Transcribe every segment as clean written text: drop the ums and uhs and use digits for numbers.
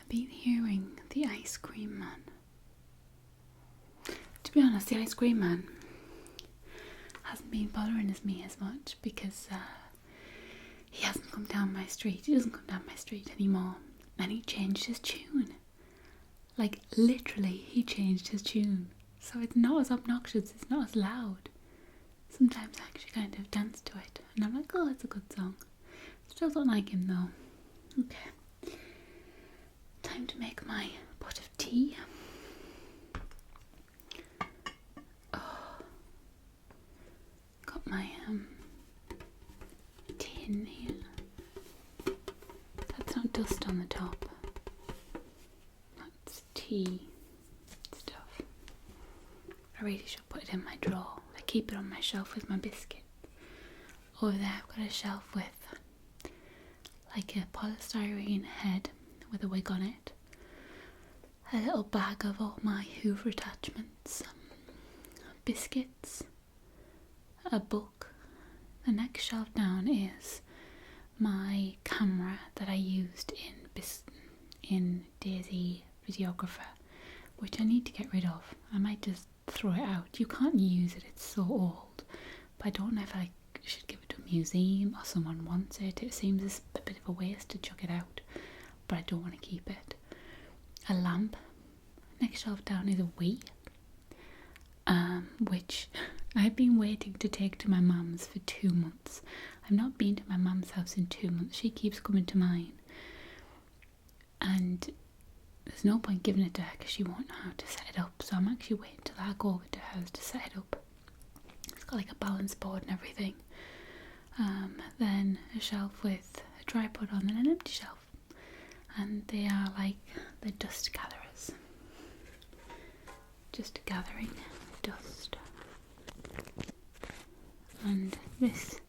I've been hearing the ice cream man. To be honest, the ice cream man hasn't been bothering me as much because he hasn't come down my street. He doesn't come down my street anymore. And he changed his tune. Like, literally, he changed his tune. So it's not as obnoxious, it's not as loud. Sometimes I actually kind of dance to it. And I'm like, oh, it's a good song. Still don't like him though. Okay. Time to make my pot of tea. Oh. Got my tin here. That's not dust on the top. That's tea stuff. I really should put it in my drawer. I keep it on my shelf with my biscuit. Over there I've got a shelf with like a polystyrene head with a wig on it. A little bag of all my Hoover attachments. Biscuits. A book. The next shelf down is my camera that I used in Daisy Videographer, which I need to get rid of. I might just throw it out. You can't use it, it's so old. But I don't know if I should give it to a museum or someone wants it. It seems a bit of a waste to chuck it out, but I don't want to keep it. A lamp. Next shelf down is a Wii, which I've been waiting to take to my mum's for 2 months. I've not been to my mum's house in 2 months. She keeps coming to mine, and there's no point giving it to her because she won't know how to set it up. So I'm actually waiting till I go over to hers to set it up. It's got like a balance board and everything. Then a shelf with a tripod on and an empty shelf, and they are like the dust gatherers, just gathering dust. And this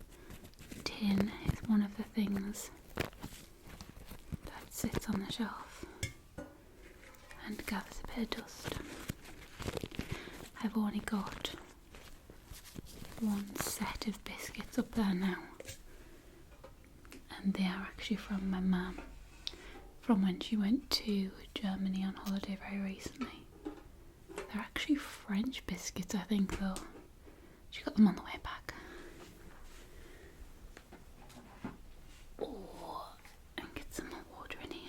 tin is one of the things that sits on the shelf and gathers a bit of dust. I've only got one set of biscuits up there now, and they are actually from my mum, from when she went to Germany on holiday very recently. They're actually French biscuits, I think, though. She got them on the way back. Oh, and get some more water in here.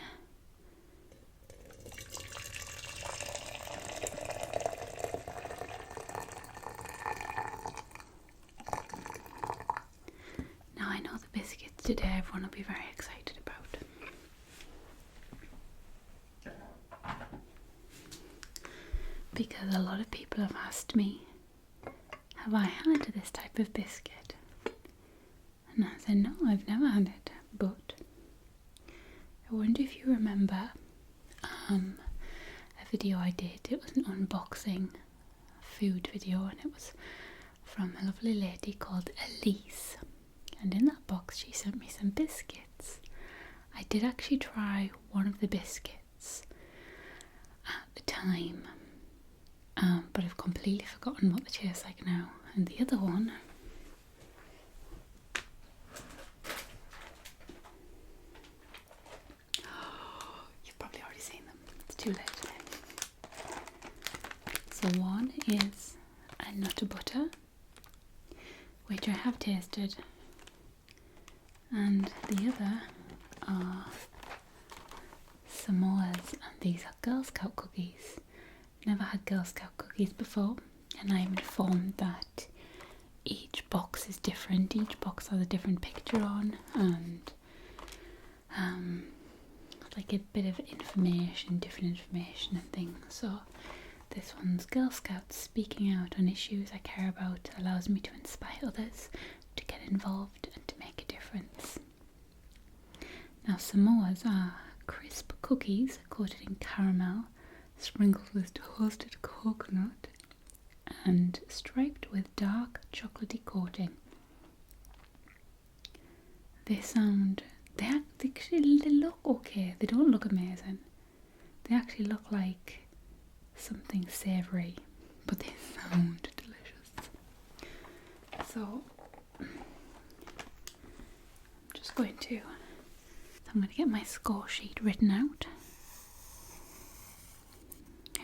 Now I know the biscuits today everyone will be very excited about. Because a lot of people have asked me, have I had this type of biscuit? And I said, no, I've never had it, but I wonder if you remember a video I did. It was an unboxing food video, and it was from a lovely lady called Elise, and in that box she sent me some biscuits. I did actually try one of the biscuits at the time, but I've completely forgotten what they taste like now. And the other one, you've probably already seen them, it's too late. So one is a nut butter, which I have tasted, and the other are s'mores, and these are Girl Scout cookies. Never had Girl Scout cookies before, and I'm informed that each box is different. Each box has a different picture on, and like a bit of information, different information and things. So this one's Girl Scouts speaking out on issues I care about allows me to inspire others to get involved and to make a difference. Now s'mores are crisp cookies coated in caramel, sprinkled with toasted coconut and striped with dark chocolatey coating. They look okay. They don't look amazing. They actually look like something savoury, but they sound delicious. So I'm going to get my score sheet written out.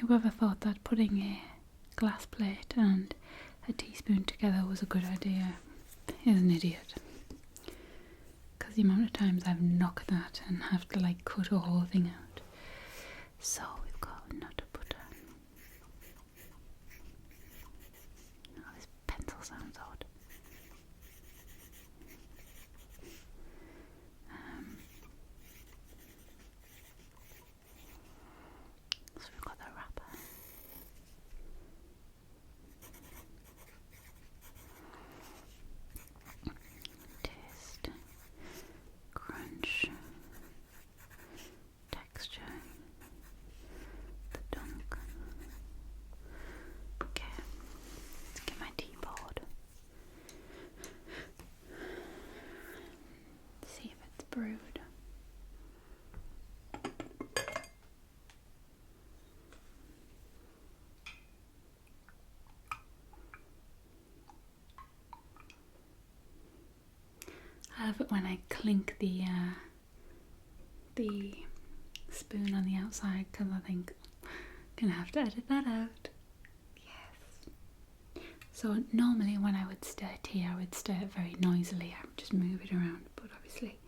whoever thought that putting a glass plate and a teaspoon together was a good idea is an idiot. Because the amount of times I've knocked that and have to like cut a whole thing out. So we've got nut butter. Oh, this pencil sounds odd. So we've got the wrapper. Taste, crunch, texture, the dunk. Okay, let's get my tea board. See if it's brewed. I love it when I clink the spoon on the outside because I think I'm gonna have to edit that out. Yes. So normally when I would stir tea, I would stir it very noisily. I would just move it around. But obviously,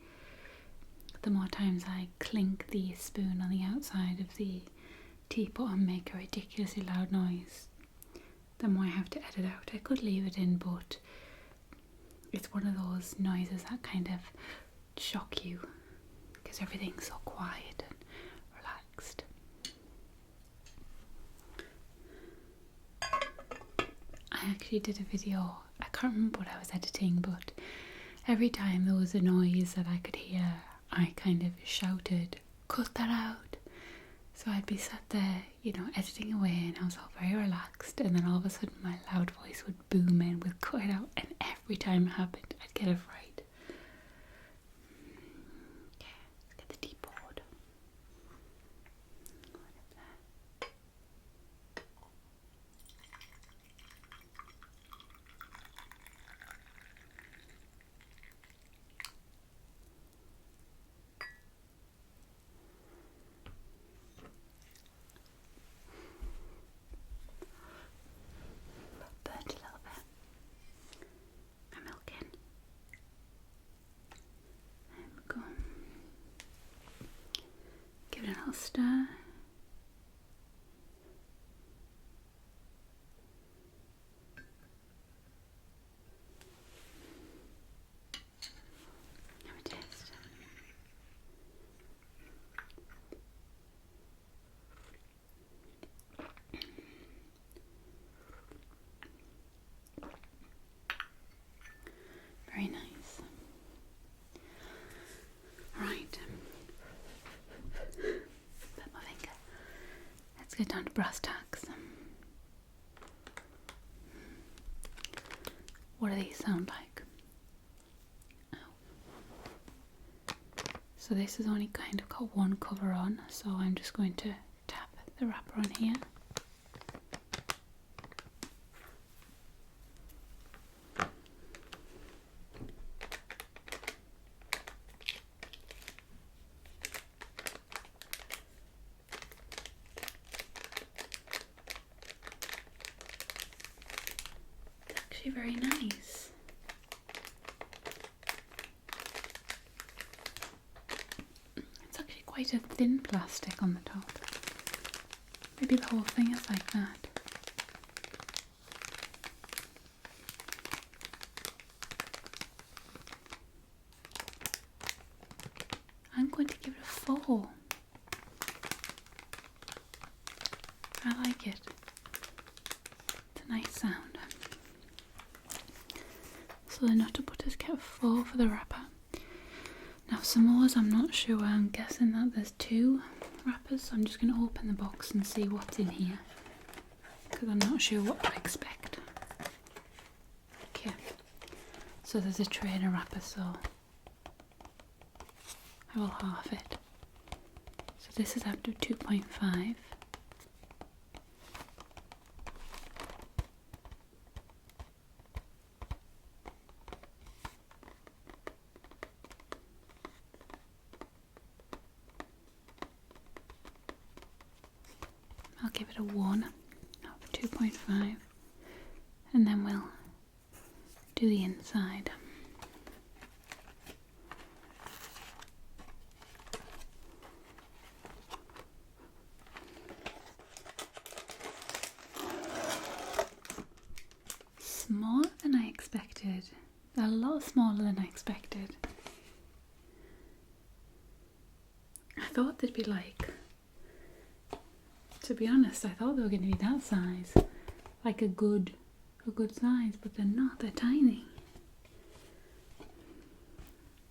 the more times I clink the spoon on the outside of the teapot and make a ridiculously loud noise, the more I have to edit out. I could leave it in, but it's one of those noises that kind of shock you because everything's so quiet and relaxed. I actually did a video, I can't remember what I was editing, but every time there was a noise that I could hear, I kind of shouted, "Cut that out!" So I'd be sat there, you know, editing away, and I was all very relaxed, and then all of a sudden my loud voice would boom in with "cut it out," and every time it happened, I'd get it right. Okay, let's get the tea board. Burnt a little bit. My milk in. There we go. Give it a little stir. Have a taste. Very nice. Right. Put my finger. Let's get down to brass tacks. What do these sound like? Oh. So this has only kind of got one cover on, so I'm just going to tap the wrapper on here. Actually very nice. It's actually quite a thin plastic on the top. Maybe the whole thing is like that. I'm going to give it a 4. I like it. It's a nice sound. So the nutter butters get a 4 for the wrapper. Now s'mores, I'm not sure. I'm guessing that there's 2 wrappers. So I'm just going to open the box and see what's in here, because I'm not sure what to expect. Okay. So there's a tray and a wrapper, so I will half it. So this is out of 2.5. I'll give give it a 1, no, 2.5, and then we'll do the inside. Smaller than I expected. A lot smaller than I expected. I thought they'd be like, to be honest, I thought they were going to be that size, like a good size, but they're not. They're tiny.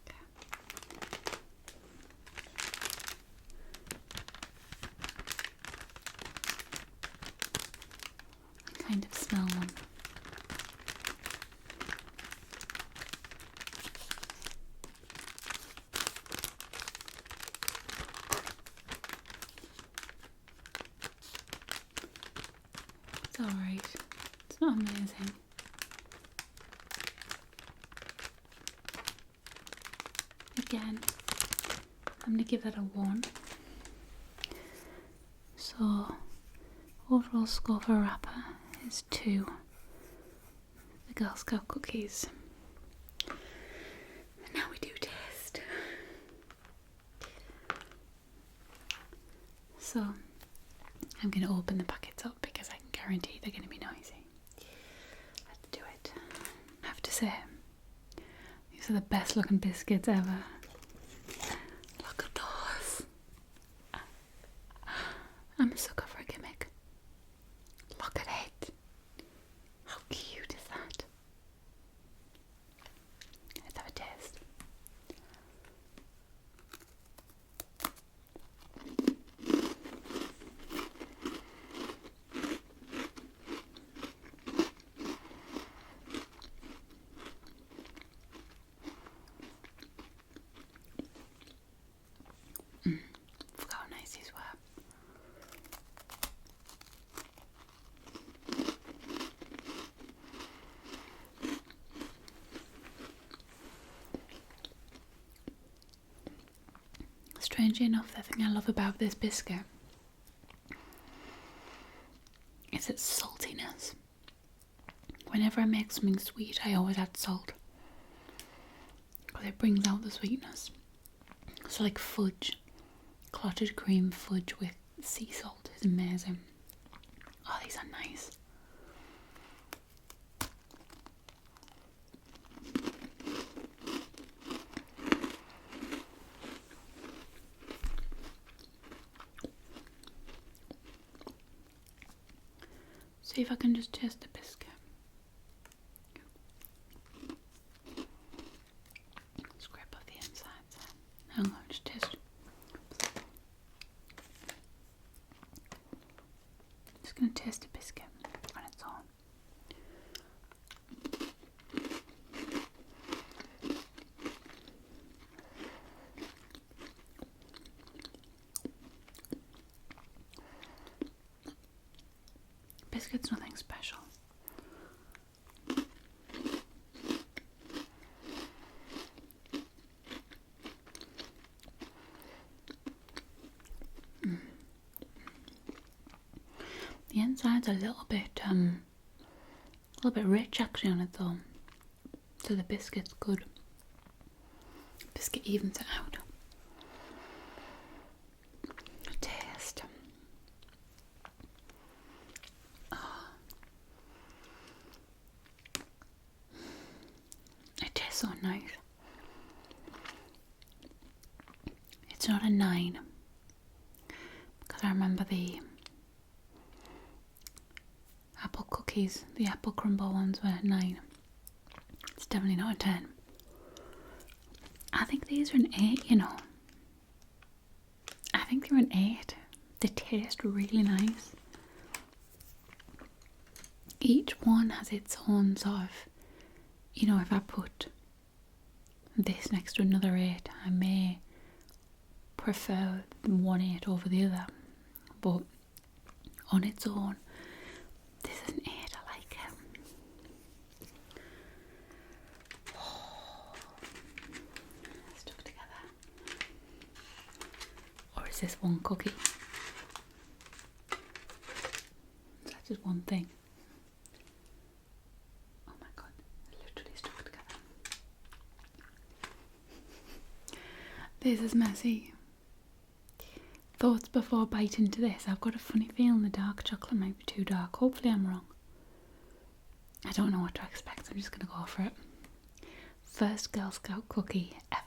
Okay. I kind of smell one. It's alright. It's not amazing. Again, I'm going to give that a 1. So, overall score for wrapper is 2. The Girl Scout cookies. And now we do taste. So, I'm going to open the packets up because I can guarantee they're going to be noisy. Let's do it. I have to say, these are the best looking biscuits ever. Look at those. I'm a sucker for a gimmick. Look at it. How cute is that? Let's have a taste. Forgot how nice these were. Strangely enough, the thing I love about this biscuit is its saltiness. Whenever I make something sweet, I always add salt because it brings out the sweetness. So like fudge, clotted cream fudge with sea salt is amazing. Oh, these are nice. See if I can just taste the biscuit. Scrape off the insides. Hang on, just taste. Just gonna taste the biscuit on its own. Biscuit's nothing special. The inside's a little bit rich actually on its own. So the biscuit's good. Biscuit evens it out. Taste. Oh. It tastes so nice. It's not a 9 because I remember the apple cookies, the apple crumble ones were 9. It's definitely not a 10. I think these are an 8, you know. I think they're an 8. They taste really nice. Each one has its own sort of, you know, if I put this next to another 8, I may prefer one 8 over the other. But on its own, this is an 8. I like it. Oh, stuck together. Or is this one cookie? just one thing. Oh my god, I literally stuck together. This is messy. Thoughts before biting into this. I've got a funny feeling the dark chocolate might be too dark. Hopefully I'm wrong. I don't know what to expect. I'm just going to go for it. First Girl Scout cookie ever.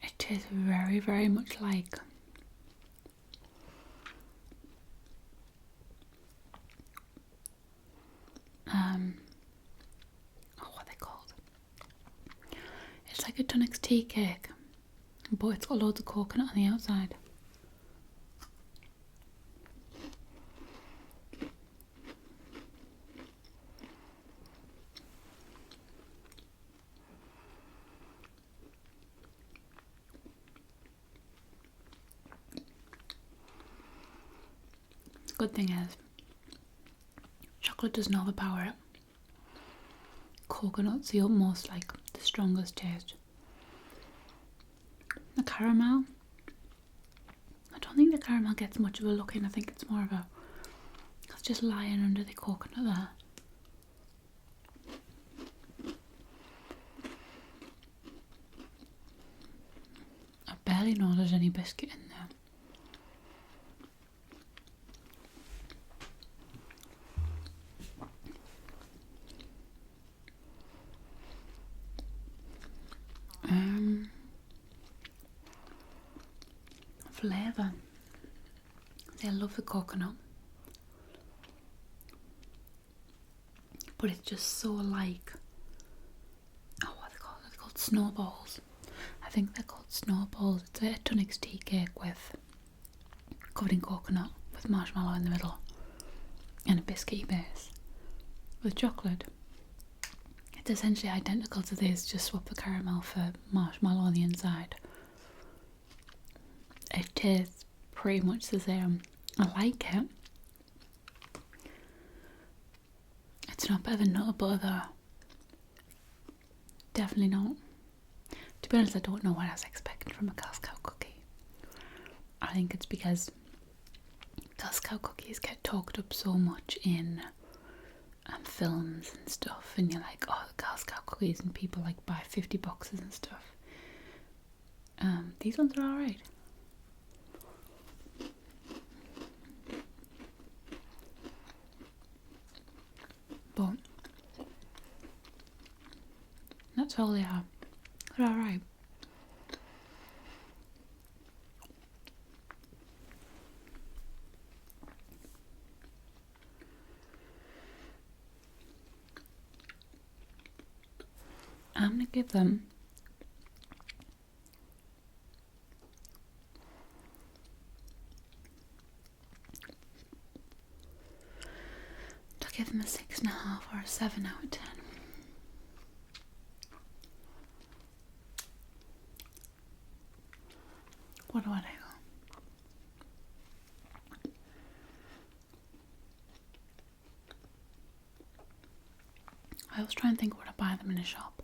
It is very, very much like what are they called? It's like a Tunnix tea cake, but it's got loads of coconut on the outside. Good thing is, chocolate doesn't overpower it. Coconut's the utmost, like the strongest taste. The caramel, I don't think the caramel gets much of a look in. I think it's more of it's just lying under the coconut there. I barely know there's any biscuit in there. Flavour. I love the coconut, but it's just so like, what are they called? They're called snowballs. I think they're called snowballs. It's a Tunnix tea cake covered in coconut with marshmallow in the middle and a biscuity base with chocolate. It's essentially identical to this, just swap the caramel for marshmallow on the inside. It tastes pretty much the same. I like it. It's not better than Nutter Butter though. Definitely not. To be honest, I don't know what I was expecting from a Girl Scout cookie. I think it's because Girl Scout cookies get talked up so much in films and stuff, and you're like, oh, the Girl Scout cookies, and people like buy 50 boxes and stuff. These ones are alright. But that's all they are. They're alright. I'm gonna give them a 6.5 or a 7 out of 10. What do I do? I always try and think, would I buy them in a shop?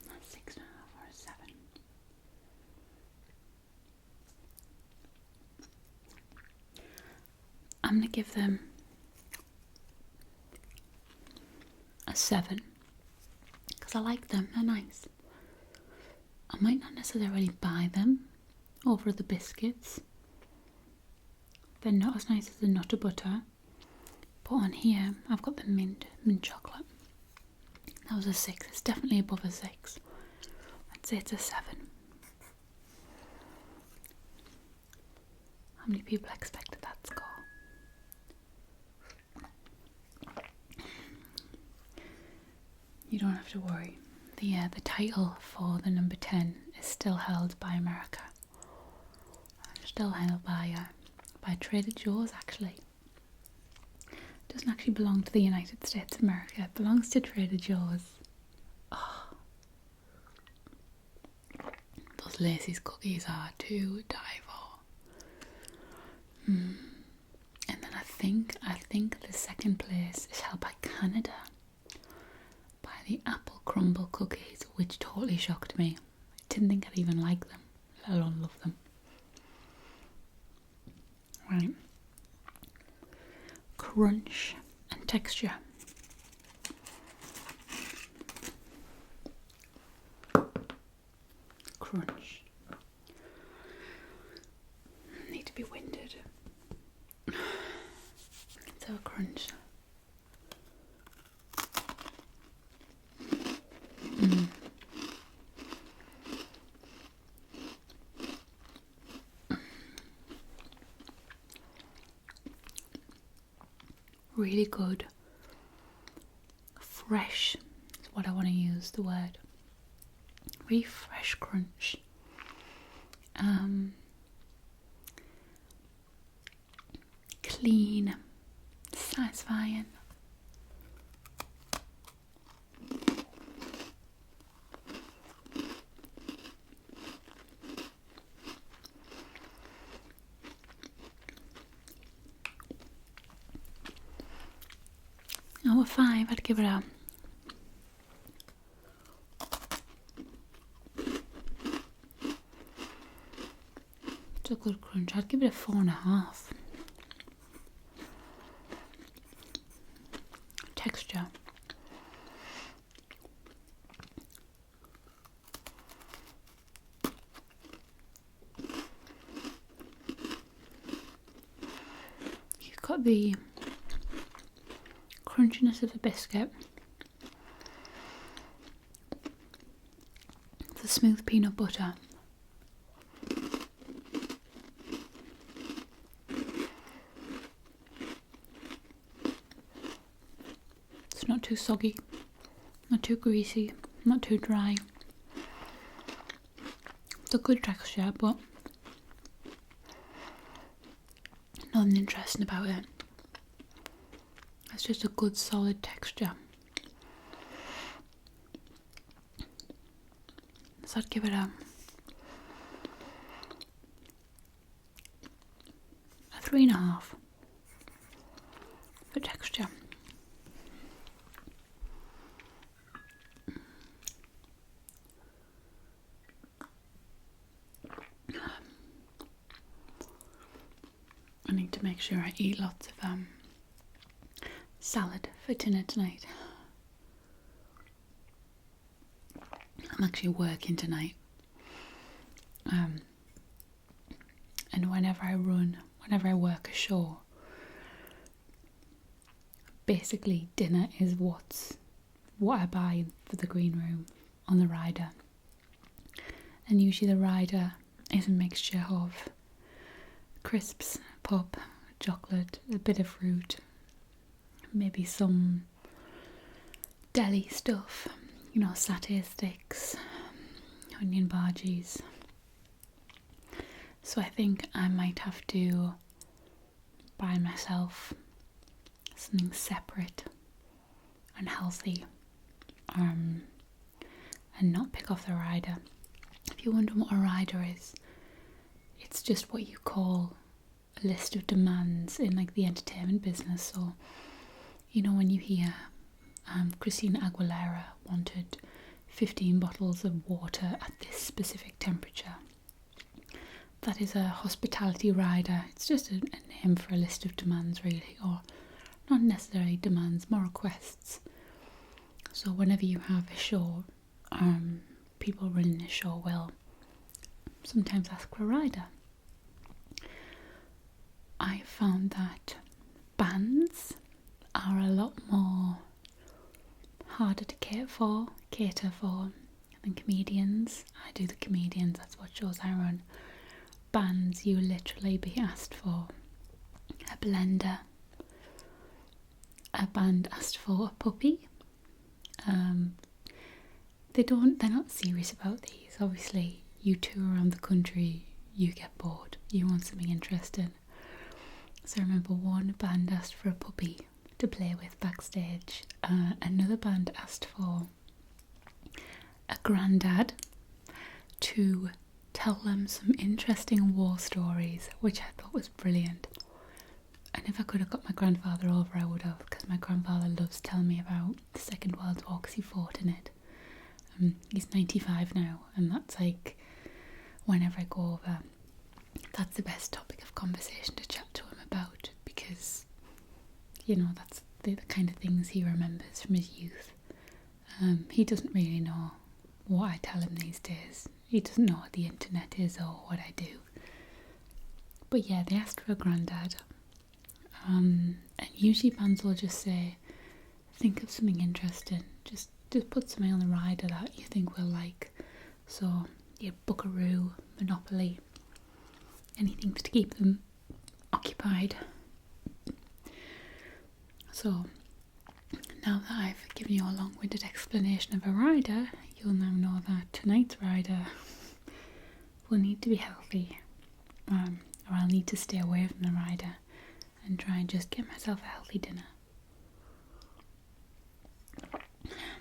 That's 6.5 or a 7. I'm gonna give them a 7 because I like them. They're nice. I might not necessarily buy them over the biscuits. They're not as nice as the Nutter Butter, but on here I've got the mint chocolate. That was a 6. It's definitely above a 6. I'd say it's a 7. How many people expected that score? You don't have to worry. the title for the number 10 is still held by America. Still held by Trader Joe's, actually. It doesn't actually belong to the United States of America. It belongs to Trader Joe's. Oh. Those Lacey's cookies are to die for. And then I think the second place is held by Canada, by the apple crumble cookies, which totally shocked me. I didn't think I'd even like them, let alone love them. Right. Crunch and texture. Crunch. Need to be winded. Let's have a crunch. Really good. Fresh is what I want to use, the word. Really fresh crunch. Clean, satisfying. Out of 5, I'd give it a it's a good crunch. I'd give it a 4.5. Texture. You've got the crunchiness of the biscuit, the smooth peanut butter, it's not too soggy, not too greasy, not too dry. It's a good texture, but nothing interesting about it. It's just a good solid texture. So I'd give it a 3.5 for texture. I need to make sure I eat lots of salad for dinner tonight. I'm actually working tonight, and whenever I work a show, basically dinner is what I buy for the green room on the rider, and usually the rider is a mixture of crisps, pop, chocolate, a bit of fruit, maybe some deli stuff, satay sticks, onion bhajis. So I think I might have to buy myself something separate and healthy, and not pick off the rider. If you wonder what a rider is, it's just what you call a list of demands in like the entertainment business. So when you hear Christina Aguilera wanted 15 bottles of water at this specific temperature, that is a hospitality rider. It's just a name for a list of demands, really, or not necessarily demands, more requests. So whenever you have a show, people running a show will sometimes ask for a rider. I found that bands are a lot more harder to cater for than comedians. I do the comedians, that's what shows I run. Bands, you literally be asked for a blender. A band asked for a puppy. they're not serious about these. Obviously, you tour around the country, you get bored, you want something interesting. So I remember one band asked for a puppy to play with backstage. Another band asked for a granddad to tell them some interesting war stories, which I thought was brilliant. And if I could have got my grandfather over, I would have, because my grandfather loves telling me about the Second World War because he fought in it. He's 95 now, and that's like, whenever I go over, that's the best topic of conversation to chat to him about, because, you know, that's the kind of things he remembers from his youth. He doesn't really know what I tell him these days. He doesn't know what the internet is or what I do. But yeah, they asked for a granddad. And usually bands will just say, think of something interesting. Just put something on the rider that you think we'll like. So, yeah, Buckaroo, Monopoly, anything to keep them occupied. So, now that I've given you a long-winded explanation of a rider, you'll now know that tonight's rider will need to be healthy, or I'll need to stay away from the rider and try and just get myself a healthy dinner.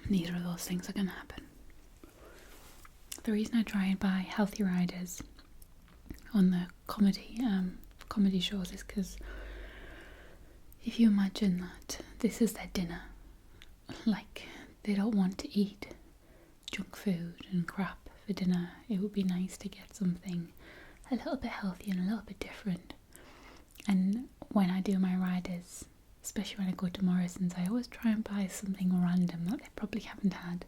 Neither of those things are going to happen. The reason I try and buy healthy riders on the comedy shows is because if you imagine that this is their dinner, like they don't want to eat junk food and crap for dinner, it would be nice to get something a little bit healthy and a little bit different. And when I do my riders, especially when I go to Morrison's, I always try and buy something random that they probably haven't had.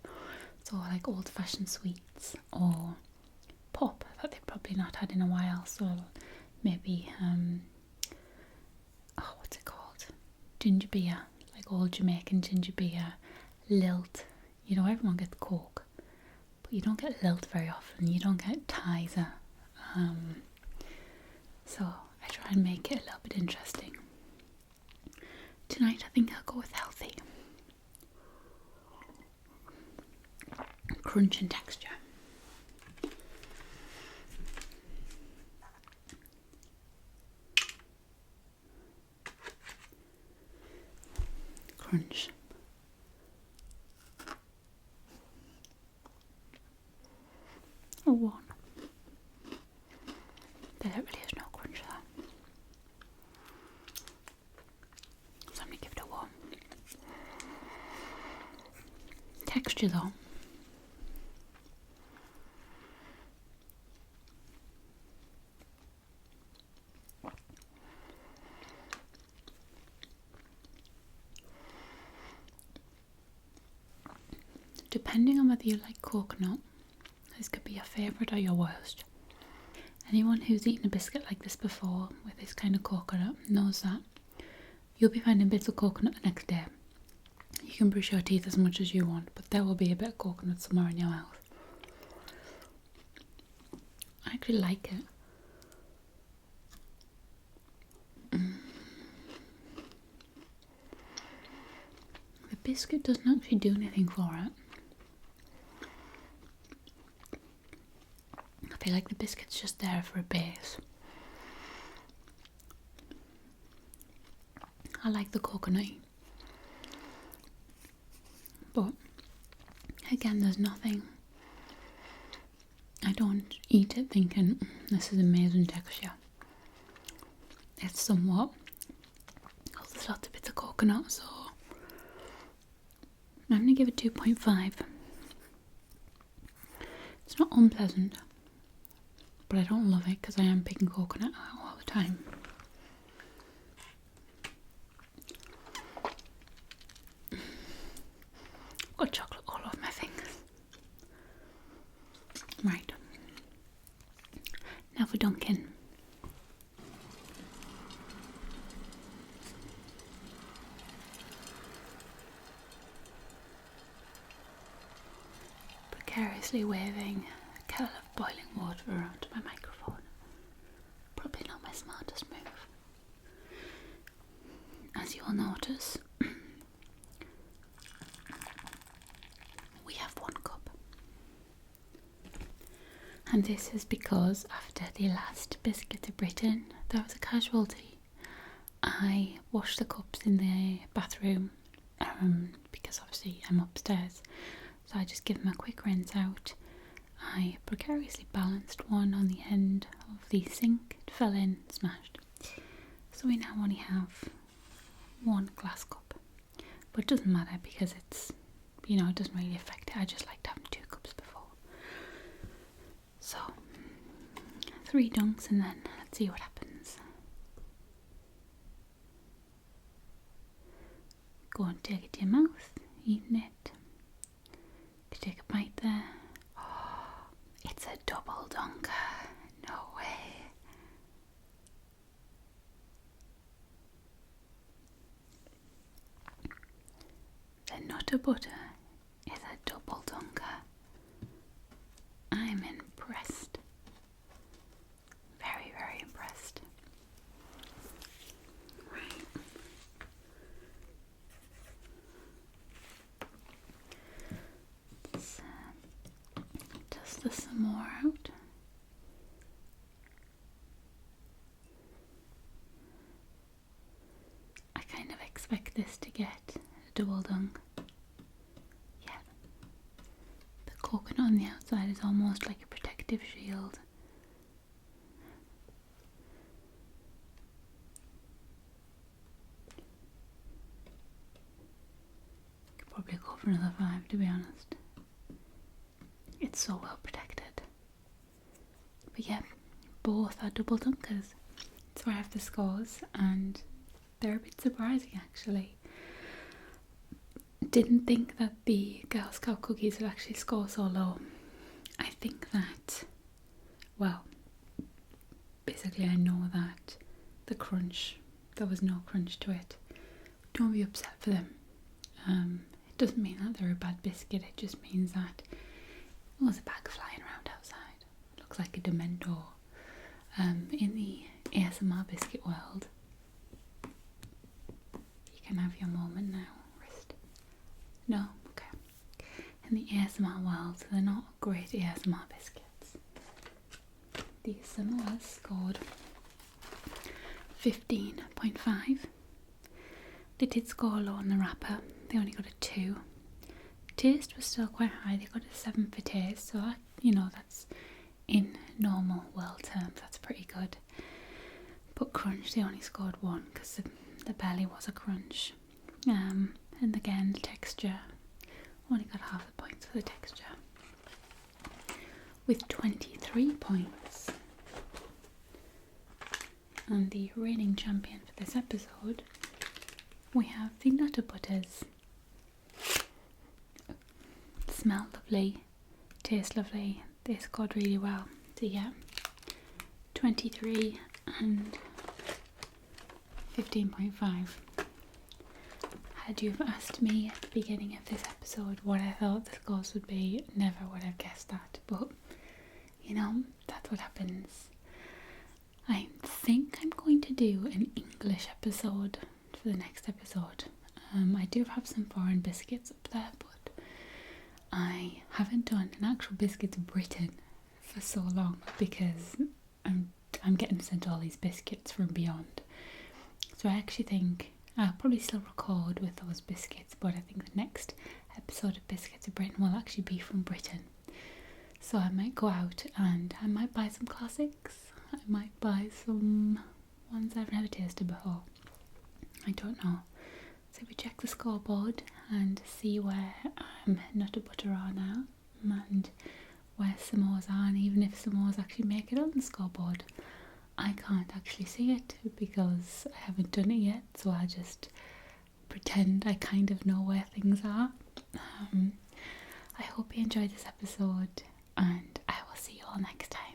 So like old-fashioned sweets or pop that they've probably not had in a while. So maybe, what's it called? Ginger beer, like old Jamaican ginger beer, lilt. You know, everyone gets Coke, but you don't get lilt very often. You don't get Tizer. So I try and make it a little bit interesting. Tonight I think I'll go with healthy. Crunch and texture. Crunch. Or one. There really is no crunch there. So I'm going to give it a 1. Texture though. Depending on whether you like coconut, this could be your favourite or your worst. Anyone who's eaten a biscuit like this before with this kind of coconut knows that you'll be finding bits of coconut the next day. You can brush your teeth as much as you want, but there will be a bit of coconut somewhere in your mouth. I actually like it. The biscuit doesn't actually do anything for it. I feel like the biscuit's just there for a base. I like the coconut, but again, there's nothing. I don't eat it thinking this is amazing texture. It's somewhat. Oh, there's lots of bits of coconut, so I'm gonna give it 2.5. It's not unpleasant, but I don't love it because I am picking coconut all the time. I've got chocolate all over my fingers. Right. Now for Dunkin'. Precariously waving a kettle of boiling water around my microphone. Probably not my smartest move. As you will notice, we have 1 cup. And this is because after the last Biscuits of Britain, there was a casualty. I washed the cups in the bathroom because obviously I'm upstairs, so I just give them a quick rinse out. I precariously balanced one on the end of the sink, it fell in, smashed. So we now only have one glass cup, but it doesn't matter because it's, you know, it doesn't really affect it. I just liked having 2 cups before. So 3 dunks and then let's see what happens. Go and take it to your mouth, eating it. You take a bite there. Oh, it's a double dunker. No way. The Nutter Butter is a double dunker. I'm impressed. Very, very impressed. Right. Let's dust this some more out. I kind of expect this to get a double dunk. Yeah. The coconut on the outside is almost like a protective shield. Could probably go for another 5, to be honest. It's so well protected. But yeah, both are double dunkers. So I have the scores and they're a bit surprising actually. Didn't think that the Girl Scout cookies would actually score so low. I think that, well, basically I know that the crunch, there was no crunch to it. Don't be upset for them. It doesn't mean that they're a bad biscuit, it just means that there was a bag flying around outside. Looks like a Demento. In the ASMR biscuit world, you can have your moment now. Wrist. No? Okay. In the ASMR world, they're not great ASMR biscuits. The Samoas scored 15.5. They did score low on the wrapper. They only got a 2. Taste was still quite high. They got a 7 for taste, so that, you know, that's in normal world terms, that's pretty good. But crunch, they only scored 1 because the belly was a crunch. And again, texture, only got half the points for the texture. With 23 points. And the reigning champion for this episode, we have the Nutter Butters. Smell lovely, taste lovely, they scored really well. So yeah, 23 and 15.5. Had you have asked me at the beginning of this episode what I thought the scores would be, never would have guessed that, but you know, that's what happens. I think I'm going to do an English episode for the next episode. I do have some foreign biscuits up there, but I haven't done an actual Biscuits of Britain for so long because I'm getting sent all these biscuits from beyond. So I actually think I'll probably still record with those biscuits, but I think the next episode of Biscuits of Britain will actually be from Britain. So I might go out and I might buy some classics. I might buy some ones I've never tasted before. I don't know. So we check the scoreboard and see where Nutter Butter are now and where Samoas are, and even if Samoas actually make it on the scoreboard. I can't actually see it because I haven't done it yet, so I'll just pretend I kind of know where things are. I hope you enjoyed this episode and I will see you all next time.